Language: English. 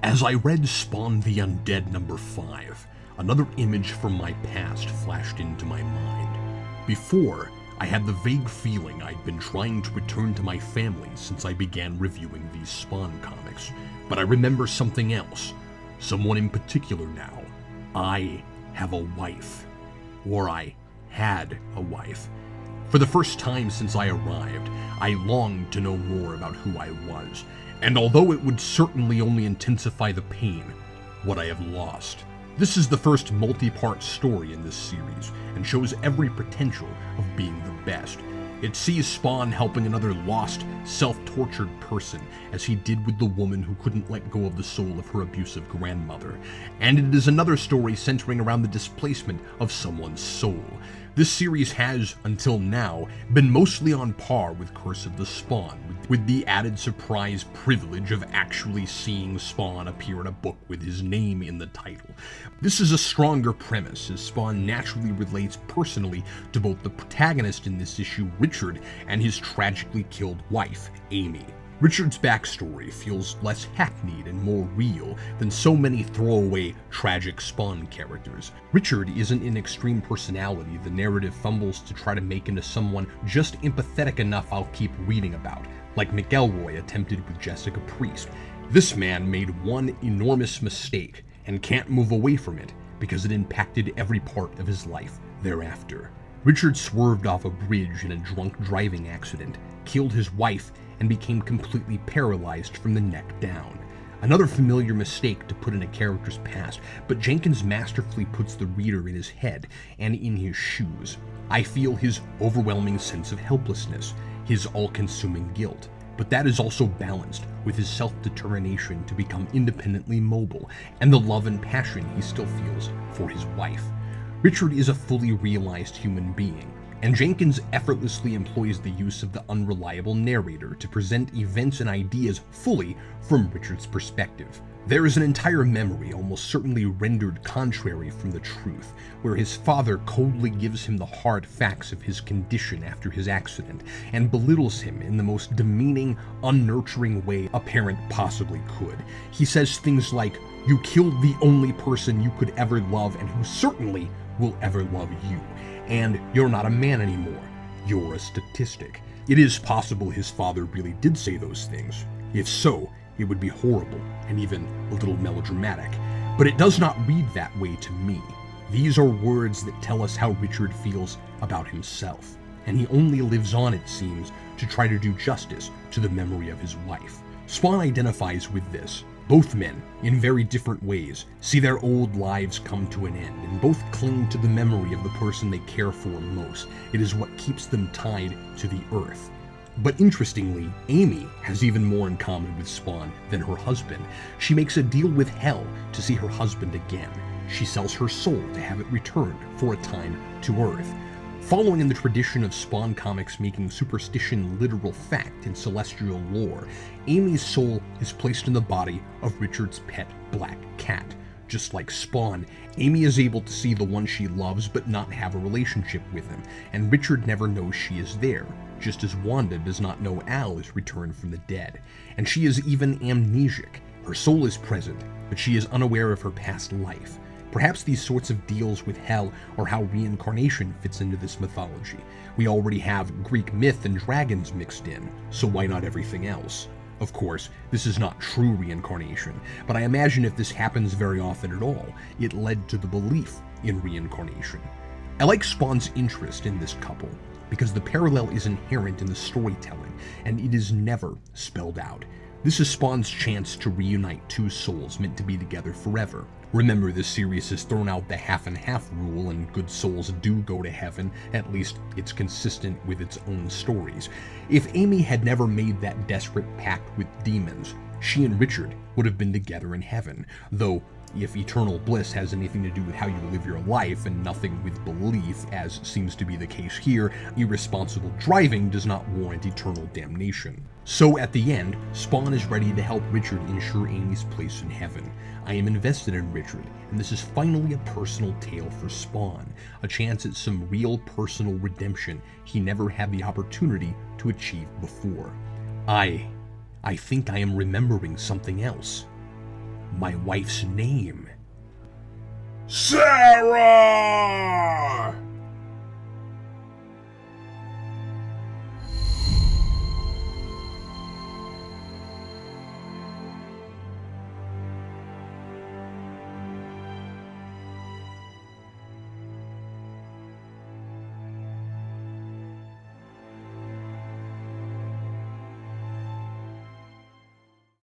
As I read Spawn the Undead number 5, another image from my past flashed into my mind. Before, I had the vague feeling I'd been trying to return to my family since I began reviewing these Spawn comics, but I remember something else, someone in particular now. I have a wife. Or I had a wife. For the first time since I arrived, I longed to know more about who I was, and although it would certainly only intensify the pain, what I have lost. This is the first multi-part story in this series, and shows every potential of being the best. It sees Spawn helping another lost, self-tortured person, as he did with the woman who couldn't let go of the soul of her abusive grandmother. And it is another story centering around the displacement of someone's soul. This series has, until now, been mostly on par with Curse of the Spawn, with the added surprise privilege of actually seeing Spawn appear in a book with his name in the title. This is a stronger premise, as Spawn naturally relates personally to both the protagonist in this issue, Richard, and his tragically killed wife, Amy. Richard's backstory feels less hackneyed and more real than so many throwaway, tragic Spawn characters. Richard isn't an extreme personality the narrative fumbles to try to make into someone just empathetic enough I'll keep reading about, like McElroy attempted with Jessica Priest. This man made one enormous mistake and can't move away from it because it impacted every part of his life thereafter. Richard swerved off a bridge in a drunk driving accident, killed his wife, and became completely paralyzed from the neck down. Another familiar mistake to put in a character's past, but Jenkins masterfully puts the reader in his head and in his shoes. I feel his overwhelming sense of helplessness, his all-consuming guilt, but that is also balanced with his self-determination to become independently mobile and the love and passion he still feels for his wife. Richard is a fully realized human being, and Jenkins effortlessly employs the use of the unreliable narrator to present events and ideas fully from Richard's perspective. There is an entire memory almost certainly rendered contrary from the truth, where his father coldly gives him the hard facts of his condition after his accident, and belittles him in the most demeaning, unnurturing way a parent possibly could. He says things like, "You killed the only person you could ever love and who certainly will ever love you. And you're not a man anymore. You're a statistic." It is possible his father really did say those things. If so, it would be horrible and even a little melodramatic. But it does not read that way to me. These are words that tell us how Richard feels about himself, and he only lives on, it seems, to try to do justice to the memory of his wife. Spawn identifies with this. Both men, in very different ways, see their old lives come to an end, and both cling to the memory of the person they care for most. It is what keeps them tied to the earth. But interestingly, Amy has even more in common with Spawn than her husband. She makes a deal with hell to see her husband again. She sells her soul to have it returned for a time to Earth. Following in the tradition of Spawn comics making superstition literal fact in celestial lore, Amy's soul is placed in the body of Richard's pet black cat. Just like Spawn, Amy is able to see the one she loves but not have a relationship with him, and Richard never knows she is there, just as Wanda does not know Al is returned from the dead. And she is even amnesic. Her soul is present, but she is unaware of her past life. Perhaps these sorts of deals with hell are how reincarnation fits into this mythology. We already have Greek myth and dragons mixed in, so why not everything else? Of course, this is not true reincarnation, but I imagine if this happens very often at all, it led to the belief in reincarnation. I like Spawn's interest in this couple, because the parallel is inherent in the storytelling, and it is never spelled out. This is Spawn's chance to reunite two souls meant to be together forever. Remember, this series has thrown out the half and half rule, and good souls do go to heaven. At least it's consistent with its own stories. If Amy had never made that desperate pact with demons, she and Richard would have been together in heaven, though if eternal bliss has anything to do with how you live your life and nothing with belief, as seems to be the case here, irresponsible driving does not warrant eternal damnation. So at the end, Spawn is ready to help Richard ensure Amy's place in heaven. I am invested in Richard, and this is finally a personal tale for Spawn, a chance at some real personal redemption he never had the opportunity to achieve before. I think I am remembering something else. My wife's name. Sarah!